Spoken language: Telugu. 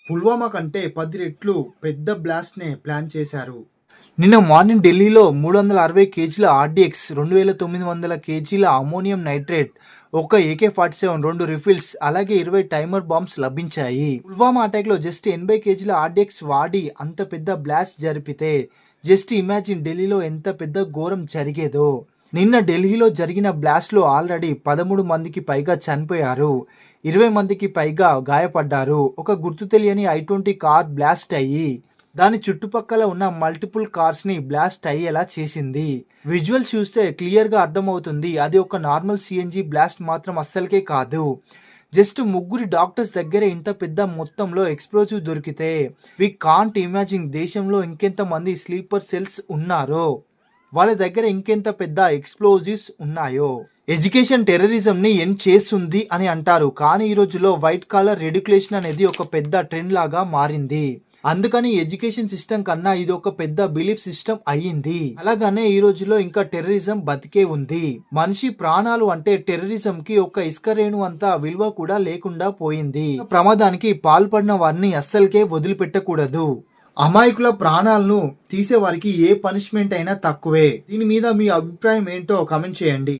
పుల్వామా కంటే 10 రెట్లు పెద్ద బ్లాస్ట్‌నే ప్లాన్ చేశారు. నిన్న మార్నింగ్ ఢిల్లీలో 360 కేజీల ఆర్డీఎక్స్, 2900 కేజీల అమ్మోనియం నైట్రేట్, ఒక AK-47, 2 రిఫిల్స్, అలాగే 20 టైమర్ బాంబ్స్ లభించాయి. పుల్వామా అటాక్‌లో జస్ట్ 80 కేజీల ఆర్డీఎక్స్ వాడి అంత పెద్ద బ్లాస్ట్ జరిపితే జస్ట్ ఇమాజిన్ ఢిల్లీలో ఎంత పెద్ద ఘోరం జరిగేదో. నిన్న ఢిల్లీలో జరిగిన బ్లాస్ట్‌లో ఆల్రెడీ 13 మందికి పైగా చనిపోయారు. 20 మందికి పైగా గాయపడ్డారు. ఒక గుర్తు తెలియని I-20 కార్ బ్లాస్ట్ అయ్యి దాని చుట్టుపక్కల ఉన్న మల్టిపుల్ కార్స్‌ని బ్లాస్ట్ అయ్యేలా చేసింది. విజువల్స్ చూస్తే క్లియర్‌గా అర్థమవుతుంది. అది ఒక నార్మల్ CNG బ్లాస్ట్ మాత్రం అస్సలకే కాదు. జస్ట్ ముగ్గురు డాక్టర్స్ దగ్గర ఇంత పెద్ద మొత్తంలో ఎక్స్ప్లోజివ్ దొరికితే వి కాంట్ ఇమాజిన్ దేశంలో ఇంకెంత మంది స్లీపర్ సెల్స్ ఉన్నారో, వాళ్ళ దగ్గర ఇంకెంత పెద్ద ఎక్స్ప్లోజివ్స్ ఉన్నాయో. ఎడ్యుకేషన్ టెర్రరిజంని ఎండ్ చేస్తుంది అని అంటారు, కానీ ఈ రోజుల్లో వైట్ కాలర్ రెడ్యుకేషన్ అనేది ఒక పెద్ద ట్రెండ్ లాగా మారింది. అందుకని ఎడ్యుకేషన్ సిస్టమ్ కన్నా ఇది ఒక పెద్ద బిలీఫ్ సిస్టమ్ అయ్యింది. అలాగనే ఈ రోజుల్లో ఇంకా టెర్రరిజం బతికే ఉంది. మనిషి ప్రాణాలు అంటే టెర్రరిజం కి ఒక ఇసుక రేణు అంత విలువ కూడా లేకుండా పోయింది. ప్రమాదానికి పాల్పడిన వారిని అస్సలకే వదిలిపెట్టకూడదు. అమాయకుల ప్రాణాలను తీసే వారికి ఏ పనిష్మెంట్ అయినా తక్కువే. దీని మీద మీ అభిప్రాయం ఏంటో కామెంట్ చేయండి.